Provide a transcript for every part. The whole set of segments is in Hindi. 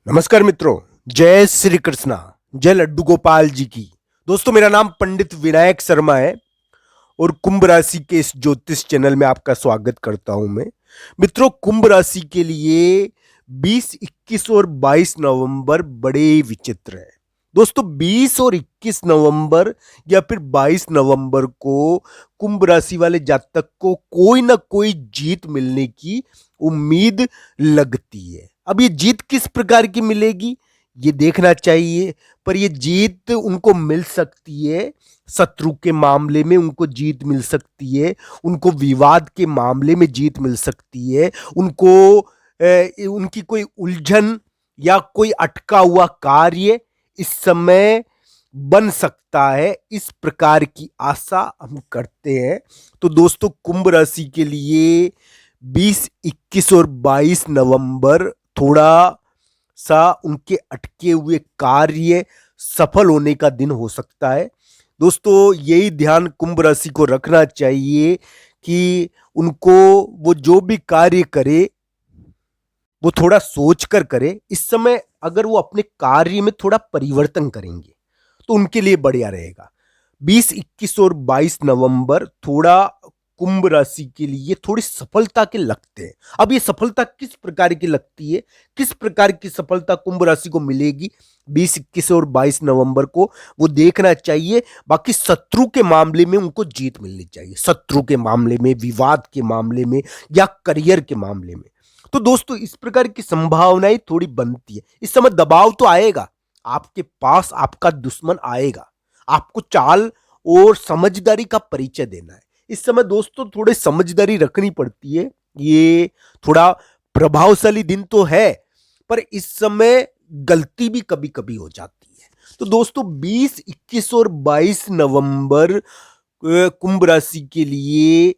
नमस्कार मित्रों, जय श्री कृष्णा, जय लड्डू गोपाल जी की। दोस्तों, मेरा नाम पंडित विनायक शर्मा है और कुंभ राशि के इस ज्योतिष चैनल में आपका स्वागत करता हूं मैं। मित्रों, कुंभ राशि के लिए 20, 21 और 22 नवंबर बड़े विचित्र है। दोस्तों, 20 और 21 नवंबर या फिर 22 नवंबर को कुंभ राशि वाले जातक को कोई ना कोई जीत मिलने की उम्मीद लगती है। अब ये जीत किस प्रकार की मिलेगी ये देखना चाहिए, पर ये जीत उनको मिल सकती है। शत्रु के मामले में उनको जीत मिल सकती है, उनको विवाद के मामले में जीत मिल सकती है, उनको उनकी कोई उलझन या कोई अटका हुआ कार्य इस समय बन सकता है। इस प्रकार की आशा हम करते हैं। तो दोस्तों, कुंभ राशि के लिए 20, 21 और 22 नवंबर थोड़ा सा उनके अटके हुए कार्य सफल होने का दिन हो सकता है। दोस्तों, यही ध्यान कुंभ राशि को रखना चाहिए कि उनको वो जो भी कार्य करे वो थोड़ा सोच कर करे। इस समय अगर वो अपने कार्य में थोड़ा परिवर्तन करेंगे तो उनके लिए बढ़िया रहेगा। 20, 21 और 22 नवंबर थोड़ा कुंभ राशि के लिए थोड़ी सफलता के लगते हैं। अब ये सफलता किस प्रकार की लगती है, किस प्रकार की सफलता कुंभ राशि को मिलेगी 20, 21 और 22 नवंबर को, वो देखना चाहिए। बाकी शत्रु के मामले में उनको जीत मिलनी चाहिए, शत्रु के मामले में, विवाद के मामले में या करियर के मामले में। तो दोस्तों, इस प्रकार की संभावनाएं थोड़ी बनती है। इस समय दबाव तो आएगा, आपके पास आपका दुश्मन आएगा, आपको चाल और समझदारी का परिचय देना है। इस समय दोस्तों थोड़ी समझदारी रखनी पड़ती है। ये थोड़ा प्रभावशाली दिन तो है, पर इस समय गलती भी कभी कभी हो जाती है। तो दोस्तों, 20, 21 और 22 नवंबर कुंभ राशि के लिए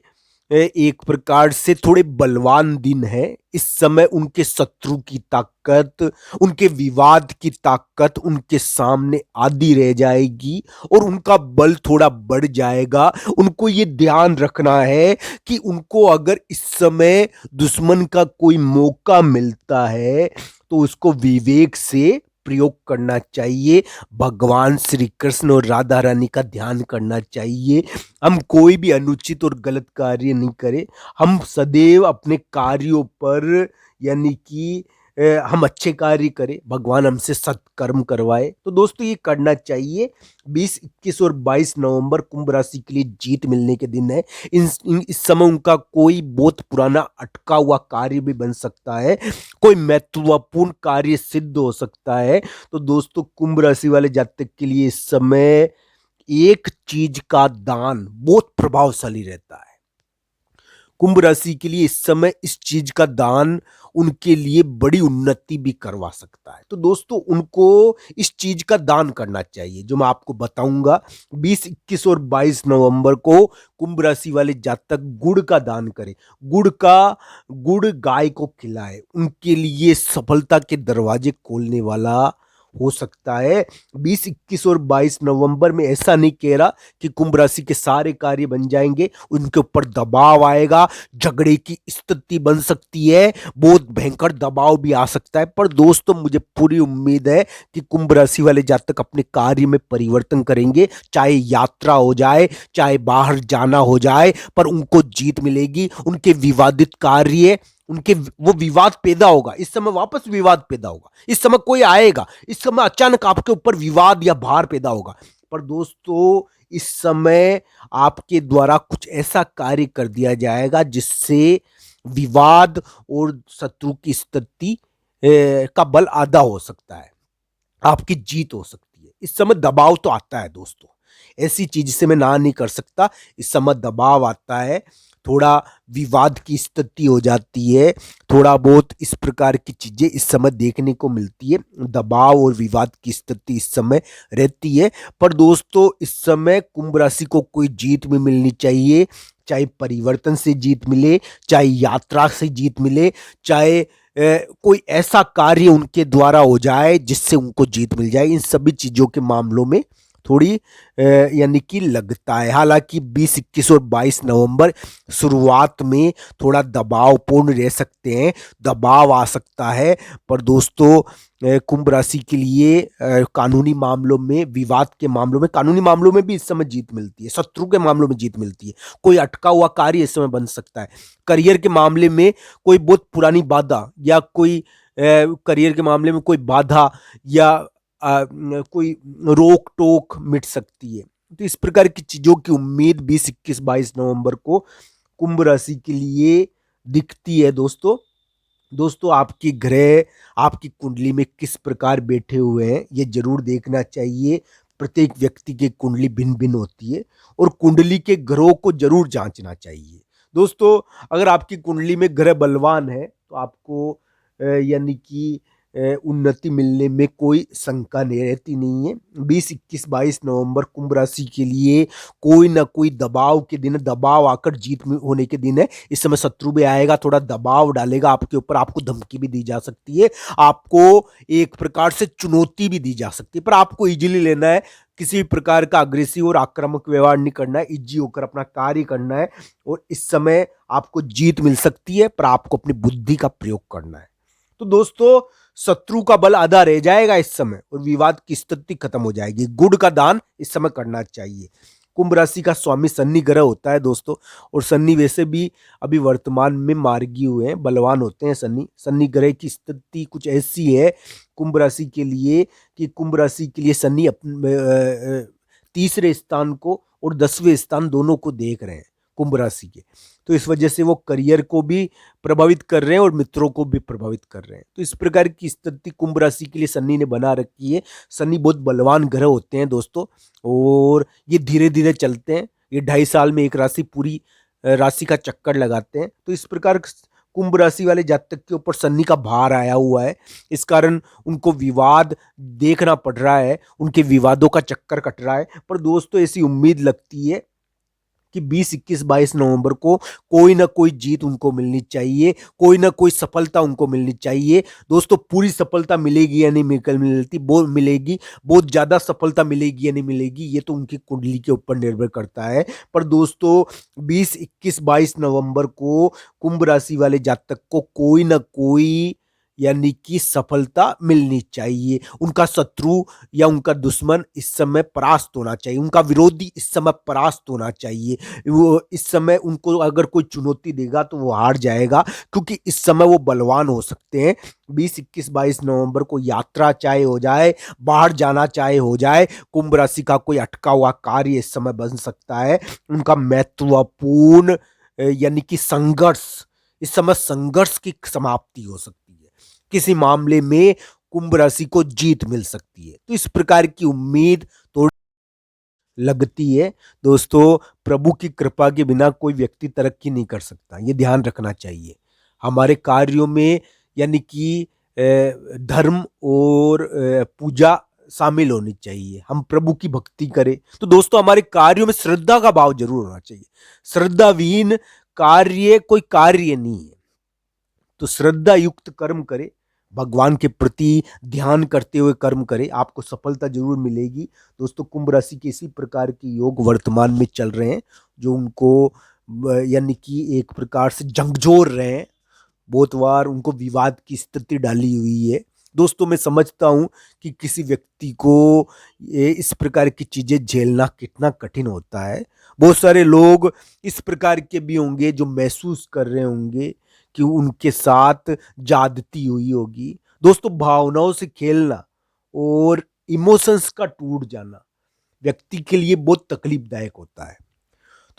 एक प्रकार से थोड़े बलवान दिन है। इस समय उनके शत्रु की ताकत, उनके विवाद की ताकत उनके सामने आधी रह जाएगी और उनका बल थोड़ा बढ़ जाएगा। उनको ये ध्यान रखना है कि उनको अगर इस समय दुश्मन का कोई मौका मिलता है तो उसको विवेक से प्रयोग करना चाहिए। भगवान श्री कृष्ण और राधा रानी का ध्यान करना चाहिए। हम कोई भी अनुचित और गलत कार्य नहीं करें। हम सदैव अपने कार्यों पर, यानी कि हम अच्छे कार्य करें, भगवान हमसे सत्कर्म करवाए। तो दोस्तों, ये करना चाहिए। 20, 21 और 22 नवंबर कुंभ राशि के लिए जीत मिलने के दिन है। इस समय उनका कोई बहुत पुराना अटका हुआ कार्य भी बन सकता है, कोई महत्वपूर्ण कार्य सिद्ध हो सकता है। तो दोस्तों, कुंभ राशि वाले जातक के लिए इस समय एक चीज का दान बहुत प्रभावशाली रहता है। कुंभ राशि के लिए इस समय इस चीज का दान उनके लिए बड़ी उन्नति भी करवा सकता है। तो दोस्तों, उनको इस चीज का दान करना चाहिए जो मैं आपको बताऊंगा। 20, 21 और 22 नवंबर को कुंभ राशि वाले जातक गुड़ का दान करें। गुड़ गाय को खिलाए, उनके लिए सफलता के दरवाजे खोलने वाला हो सकता है। 20, 21 और 22 नवंबर में ऐसा नहीं कह रहा कि कुंभ राशि के सारे कार्य बन जाएंगे, उनके ऊपर दबाव आएगा, झगड़े की स्थिति बन सकती है, बहुत भयंकर दबाव भी आ सकता है। पर दोस्तों, मुझे पूरी उम्मीद है कि कुंभ राशि वाले जातक अपने कार्य में परिवर्तन करेंगे। चाहे यात्रा हो जाए, चाहे बाहर जाना हो जाए, पर उनको जीत मिलेगी। उनके विवादित कार्य, उनके वो विवाद पैदा होगा, इस समय वापस विवाद पैदा होगा, इस समय कोई आएगा, इस समय अचानक आपके ऊपर विवाद या भार पैदा होगा। पर दोस्तों, इस समय आपके द्वारा कुछ ऐसा कार्य कर दिया जाएगा जिससे विवाद और शत्रु की स्थिति का बल आधा हो सकता है, आपकी जीत हो सकती है। इस समय दबाव तो आता है दोस्तों, ऐसी चीज से मैं ना नहीं कर सकता। इस समय दबाव आता है, थोड़ा विवाद की स्थिति हो जाती है, थोड़ा बहुत इस प्रकार की चीजें इस समय देखने को मिलती है। दबाव और विवाद की स्थिति इस समय रहती है। पर दोस्तों, इस समय कुंभ राशि को कोई जीत भी मिलनी चाहिए, चाहे परिवर्तन से जीत मिले, चाहे यात्रा से जीत मिले, चाहे कोई ऐसा कार्य उनके द्वारा हो जाए जिससे उनको जीत मिल जाए। इन सभी चीजों के मामलों में थोड़ी यानी कि लगता है। हालांकि 20, 21 और 22 नवंबर शुरुआत में थोड़ा दबावपूर्ण रह सकते हैं, दबाव आ सकता है। पर दोस्तों कुंभ राशि के लिए कानूनी मामलों में, विवाद के मामलों में, कानूनी मामलों में भी इस समय जीत मिलती है, शत्रु के मामलों में जीत मिलती है। कोई अटका हुआ कार्य इस समय बन सकता है। करियर के मामले में कोई बहुत पुरानी बाधा या कोई करियर के मामले में कोई बाधा या कोई रोक टोक मिट सकती है। तो इस प्रकार की चीजों की उम्मीद 20, 21, 22 नवंबर को कुंभ राशि के लिए दिखती है। दोस्तों दोस्तों आपकी ग्रह आपकी कुंडली में किस प्रकार बैठे हुए हैं ये जरूर देखना चाहिए। प्रत्येक व्यक्ति की कुंडली भिन्न भिन्न होती है और कुंडली के ग्रहों को जरूर जांचना चाहिए। दोस्तों अगर आपकी कुंडली में ग्रह बलवान है तो आपको यानी कि उन्नति मिलने में कोई शंका नहीं रहती नहीं है। 20, 21, 22 नवंबर कुंभ राशि के लिए कोई ना कोई दबाव के दिन, दबाव आकर जीत होने के दिन है। इस समय शत्रु भी आएगा, थोड़ा दबाव डालेगा आपके ऊपर, आपको धमकी भी दी जा सकती है, आपको एक प्रकार से चुनौती भी दी जा सकती है, पर आपको इजीली लेना है। किसी भी प्रकार का अग्रेसिव और आक्रामक व्यवहार नहीं करना है, इजी होकर अपना कार्य करना है। और इस समय आपको जीत मिल सकती है, पर आपको अपनी बुद्धि का प्रयोग करना है। तो दोस्तों शत्रु का बल आधा रह जाएगा इस समय और विवाद की स्थिति खत्म हो जाएगी। गुड़ का दान इस समय करना चाहिए। कुंभ राशि का स्वामी शनि ग्रह होता है दोस्तों, और शनि वैसे भी अभी वर्तमान में मार्गी हुए हैं, बलवान होते हैं। शनि ग्रह की स्थिति कुछ ऐसी है कुंभ राशि के लिए कि कुंभ राशि के लिए शनि अपने तीसरे स्थान को और 10वें स्थान दोनों को देख रहे हैं कुंभ राशि के। तो इस वजह से वो करियर को भी प्रभावित कर रहे हैं और मित्रों को भी प्रभावित कर रहे हैं। तो इस प्रकार की स्थिति कुंभ राशि के लिए शनि ने बना रखी है। शनि बहुत बलवान ग्रह होते हैं दोस्तों, और ये धीरे धीरे चलते हैं। ये 2.5 साल में एक राशि पूरी राशि का चक्कर लगाते हैं। तो इस प्रकार कुंभ राशि वाले जातक के ऊपर शनि का भार आया हुआ है। इस कारण उनको विवाद देखना पड़ रहा है, उनके विवादों का चक्कर कट रहा है। पर दोस्तों ऐसी उम्मीद लगती है कि 20, 21, 22 नवंबर को कोई ना कोई जीत उनको मिलनी चाहिए, कोई ना कोई सफलता उनको मिलनी चाहिए। दोस्तों पूरी सफलता मिलेगी या नहीं मिलती, वो मिलेगी, बहुत ज्यादा सफलता मिलेगी या नहीं मिलेगी, ये तो उनकी कुंडली के ऊपर निर्भर करता है। पर दोस्तों 20, 21, 22 नवंबर को कुंभ राशि वाले जातक को कोई ना कोई यानी कि सफलता मिलनी चाहिए। उनका शत्रु या उनका दुश्मन इस समय परास्त होना चाहिए, उनका विरोधी इस समय परास्त होना चाहिए। वो इस समय उनको अगर कोई चुनौती देगा तो वो हार जाएगा, क्योंकि इस समय वो बलवान हो सकते हैं। 20, 21, 22 नवंबर को यात्रा चाहे हो जाए, बाहर जाना चाहे हो जाए, कुंभ राशि का कोई अटका हुआ कार्य इस समय बन सकता है। उनका महत्वपूर्ण यानी कि संघर्ष, इस समय संघर्ष की समाप्ति हो सकती है। किसी मामले में कुंभ राशि को जीत मिल सकती है। तो इस प्रकार की उम्मीद थोड़ी लगती है। दोस्तों प्रभु की कृपा के बिना कोई व्यक्ति तरक्की नहीं कर सकता, ये ध्यान रखना चाहिए। हमारे कार्यों में यानी कि धर्म और पूजा शामिल होनी चाहिए, हम प्रभु की भक्ति करें। तो दोस्तों हमारे कार्यों में श्रद्धा का भाव जरूर होना चाहिए। श्रद्धाविहीन कार्य कोई कार्य नहीं है। तो श्रद्धा युक्त कर्म करे, भगवान के प्रति ध्यान करते हुए कर्म करे, आपको सफलता जरूर मिलेगी। दोस्तों कुंभ राशि के इसी प्रकार के योग वर्तमान में चल रहे हैं, जो उनको यानी कि एक प्रकार से झकझोर रहे हैं, बहुत बार उनको विवाद की स्थिति डाली हुई है। दोस्तों मैं समझता हूं कि किसी व्यक्ति को इस प्रकार की चीजें झेलना कितना कठिन होता है। बहुत सारे लोग इस प्रकार के भी होंगे जो महसूस कर रहे होंगे कि उनके साथ ज्यादती हुई होगी। दोस्तों भावनाओं से खेलना और इमोशंस का टूट जाना व्यक्ति के लिए बहुत तकलीफदायक होता है।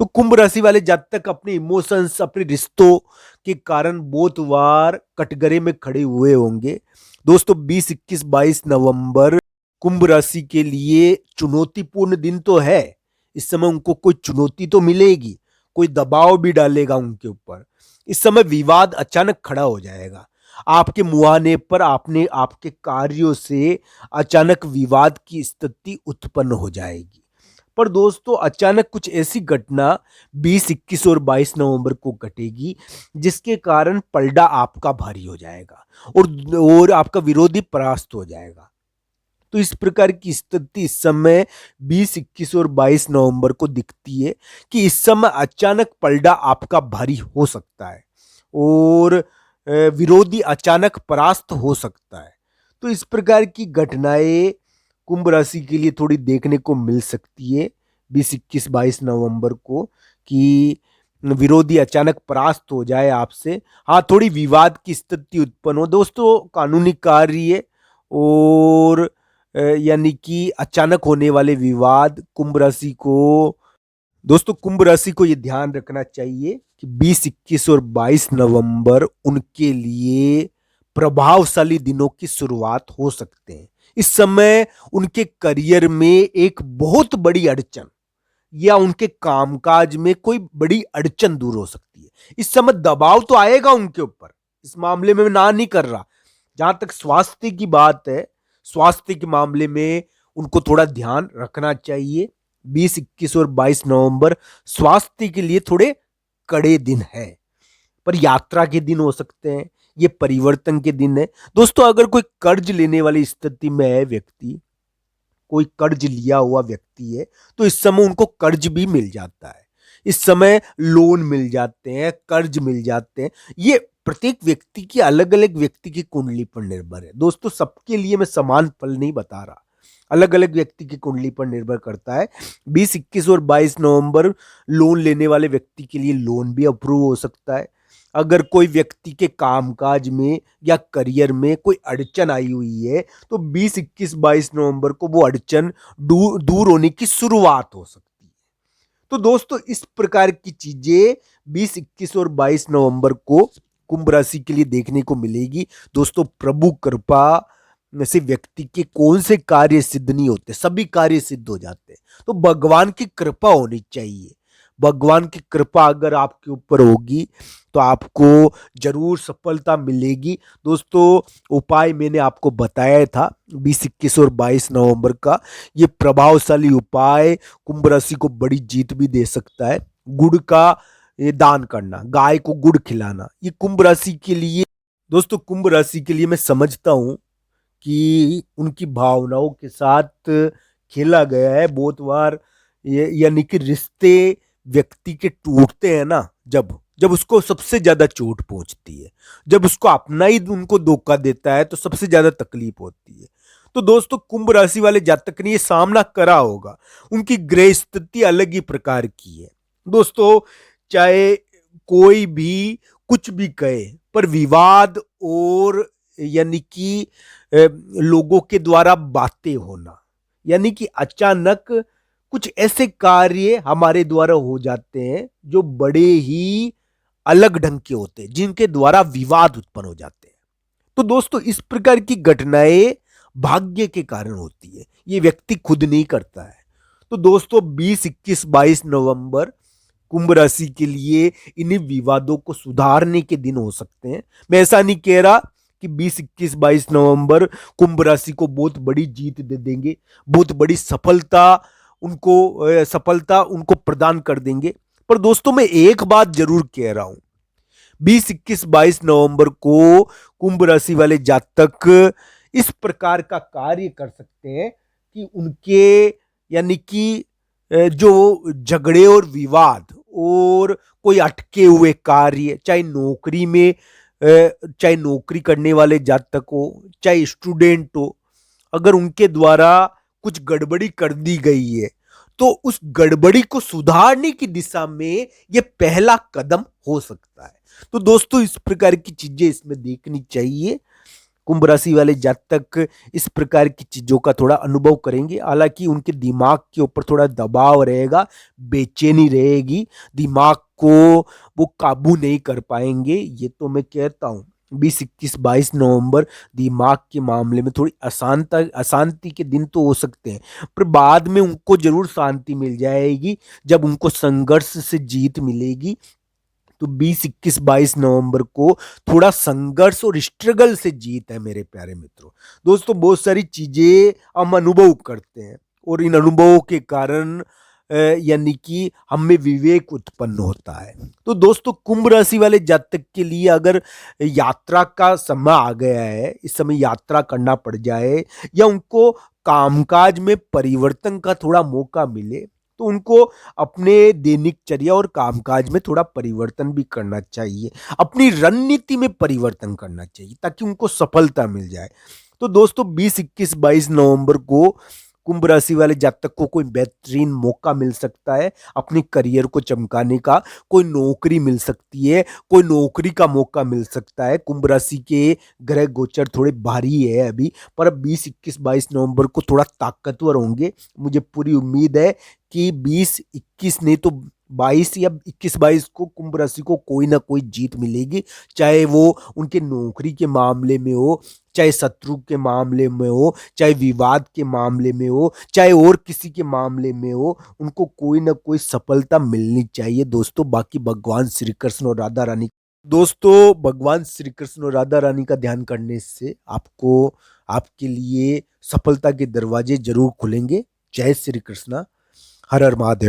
तो कुंभ राशि वाले जातक अपने इमोशंस, अपने रिश्तों के कारण बहुत बार कटघरे में खड़े हुए होंगे। दोस्तों 20, 21, 22 नवंबर कुंभ राशि के लिए चुनौतीपूर्ण दिन तो है। इस समय उनको कोई चुनौती तो मिलेगी, कोई दबाव भी डालेगा उनके ऊपर। इस समय विवाद अचानक खड़ा हो जाएगा, आपके मुहाने पर आपने आपके कार्यों से अचानक विवाद की स्थिति उत्पन्न हो जाएगी। पर दोस्तों अचानक कुछ ऐसी घटना 20, 21 और 22 नवंबर को घटेगी जिसके कारण पलड़ा आपका भारी हो जाएगा और आपका विरोधी परास्त हो जाएगा। तो इस प्रकार की स्थिति इस समय 20, 21 और 22 नवंबर को दिखती है कि इस समय अचानक पलड़ा आपका भारी हो सकता है और विरोधी अचानक परास्त हो सकता है। तो इस प्रकार की घटनाएं कुंभ राशि के लिए थोड़ी देखने को मिल सकती है 20, 21, 22 नवंबर को कि विरोधी अचानक परास्त हो जाए आपसे। हाँ, थोड़ी विवाद की स्थिति उत्पन्न हो दोस्तों, कानूनी कार्य और यानी कि अचानक होने वाले विवाद कुंभ राशि को, दोस्तों कुंभ राशि को ये ध्यान रखना चाहिए कि 20, 21 और 22 नवंबर उनके लिए प्रभावशाली दिनों की शुरुआत हो सकते हैं। इस समय उनके करियर में एक बहुत बड़ी अड़चन या उनके कामकाज में कोई बड़ी अड़चन दूर हो सकती है। इस समय दबाव तो आएगा उनके ऊपर, इस मामले में मैं ना नहीं कर रहा। जहां तक स्वास्थ्य की बात है, स्वास्थ्य के मामले में उनको थोड़ा ध्यान रखना चाहिए। 20, 21 और 22 नवंबर स्वास्थ्य के लिए थोड़े कड़े दिन है, पर यात्रा के दिन हो सकते हैं, ये परिवर्तन के दिन है। दोस्तों अगर कोई कर्ज लेने वाली स्थिति में है व्यक्ति, कोई कर्ज लिया हुआ व्यक्ति है, तो इस समय उनको कर्ज भी मिल जाता है। इस समय लोन मिल जाते हैं, कर्ज मिल जाते हैं। ये प्रत्येक व्यक्ति की अलग अलग व्यक्ति की कुंडली पर निर्भर है दोस्तों, सबके लिए मैं समान फल नहीं बता रहा, अलग अलग व्यक्ति की कुंडली पर निर्भर करता है। 20, 21 और 22 नवंबर लोन लेने वाले व्यक्ति के लिए लोन भी अप्रूव हो सकता है। अगर कोई व्यक्ति के कामकाज में या करियर में कोई अड़चन आई हुई है, तो 20, 21, 22 नवंबर को वो अड़चन दूर होने की शुरुआत हो सकती है। तो दोस्तों इस प्रकार की चीजें 20, 21 और 22 नवंबर को कुंभ राशि के लिए देखने को मिलेगी। दोस्तों प्रभु कृपा से व्यक्ति के कौन से कार्य सिद्ध नहीं होते, सभी कार्य सिद्ध हो जाते हैं। तो भगवान की कृपा होनी चाहिए। भगवान की कृपा अगर आपके ऊपर होगी तो आपको जरूर सफलता मिलेगी। दोस्तों उपाय मैंने आपको बताया था 20, 21 और 22 नवंबर का, ये प्रभावशाली उपाय कुंभ राशि को बड़ी जीत भी दे सकता है। गुड़ का ये दान करना, गाय को गुड़ खिलाना, ये कुंभ राशि के लिए, दोस्तों कुंभ राशि के लिए मैं समझता हूं कि उनकी भावनाओं के साथ खेला गया है बहुत बार। यानी कि रिश्ते व्यक्ति के टूटते हैं ना, जब जब उसको सबसे ज्यादा चोट पहुंचती है, जब उसको अपना ही उनको धोखा देता है तो सबसे ज्यादा तकलीफ होती है। तो दोस्तों कुंभ राशि वाले जातक ने ये सामना करा होगा, उनकी ग्रह स्थिति अलग ही प्रकार की है। दोस्तों चाहे कोई भी कुछ भी कहे, पर विवाद और यानी कि लोगों के द्वारा बातें होना, यानी कि अचानक कुछ ऐसे कार्य हमारे द्वारा हो जाते हैं जो बड़े ही अलग ढंग के होते हैं, जिनके द्वारा विवाद उत्पन्न हो जाते हैं। तो दोस्तों इस प्रकार की घटनाएं भाग्य के कारण होती है, ये व्यक्ति खुद नहीं करता है। तो दोस्तों 20, 21, 22 नवंबर कुंभ राशि के लिए इन्हीं विवादों को सुधारने के दिन हो सकते हैं। मैं ऐसा नहीं कह रहा कि 20, 21, 22 नवंबर कुंभ राशि को बहुत बड़ी जीत दे देंगे, बहुत बड़ी सफलता उनको प्रदान कर देंगे। पर दोस्तों मैं एक बात जरूर कह रहा हूं, 20, 21, 22 नवंबर को कुंभ राशि वाले जातक इस प्रकार का कार्य कर सकते हैं कि उनके यानी कि जो झगड़े और विवाद और कोई अटके हुए कार्य, चाहे नौकरी करने वाले जातक हो, चाहे स्टूडेंट हो, अगर उनके द्वारा कुछ गड़बड़ी कर दी गई है तो उस गड़बड़ी को सुधारने की दिशा में यह पहला कदम हो सकता है। तो दोस्तों इस प्रकार की चीजें इसमें देखनी चाहिए। कुंभ राशि वाले जातक इस प्रकार की चीजों का थोड़ा अनुभव करेंगे, हालांकि उनके दिमाग के ऊपर थोड़ा दबाव रहेगा, बेचैनी रहेगी, दिमाग को वो काबू नहीं कर पाएंगे, ये तो मैं कहता हूं। 20, 21, 22 नवंबर दिमाग के मामले में थोड़ी अशांति के दिन तो हो सकते हैं, पर बाद में उनको जरूर शांति मिल जाएगी जब उनको संघर्ष से जीत मिलेगी। तो 20, 21, 22 नवंबर को थोड़ा संघर्ष और स्ट्रगल से जीत है मेरे प्यारे मित्रों। दोस्तों बहुत सारी चीजें हम अनुभव करते हैं और इन अनुभवों के कारण यानी कि हम में विवेक उत्पन्न होता है। तो दोस्तों कुंभ राशि वाले जातक के लिए अगर यात्रा का समय आ गया है, इस समय यात्रा करना पड़ जाए या उनको कामकाज में परिवर्तन का थोड़ा मौका मिले, तो उनको अपने दैनिक चर्या और कामकाज में थोड़ा परिवर्तन भी करना चाहिए, अपनी रणनीति में परिवर्तन करना चाहिए ताकि उनको सफलता मिल जाए। तो दोस्तों 20, 21, 22 नवंबर को कुंभ राशि वाले जातक को कोई बेहतरीन मौका मिल सकता है अपने करियर को चमकाने का। कोई नौकरी मिल सकती है, कोई नौकरी का मौका मिल सकता है। कुंभ राशि के ग्रह गोचर थोड़े भारी है अभी, पर अब 20, 21, 22 नवंबर को थोड़ा ताकतवर होंगे। मुझे पूरी उम्मीद है कि 20, 21 नहीं तो 22 या 21, 22 को कुंभ राशि को कोई ना कोई जीत मिलेगी, चाहे वो उनके नौकरी के मामले में हो, चाहे शत्रु के मामले में हो, चाहे विवाद के मामले में हो, चाहे और किसी के मामले में हो, उनको कोई ना कोई सफलता मिलनी चाहिए दोस्तों। बाकी भगवान श्री कृष्ण और राधा रानी, दोस्तों भगवान श्री कृष्ण और राधा रानी का ध्यान करने से आपको, आपके लिए सफलता के दरवाजे जरूर खुलेंगे। जय श्री कृष्णा, हर हर महादेव।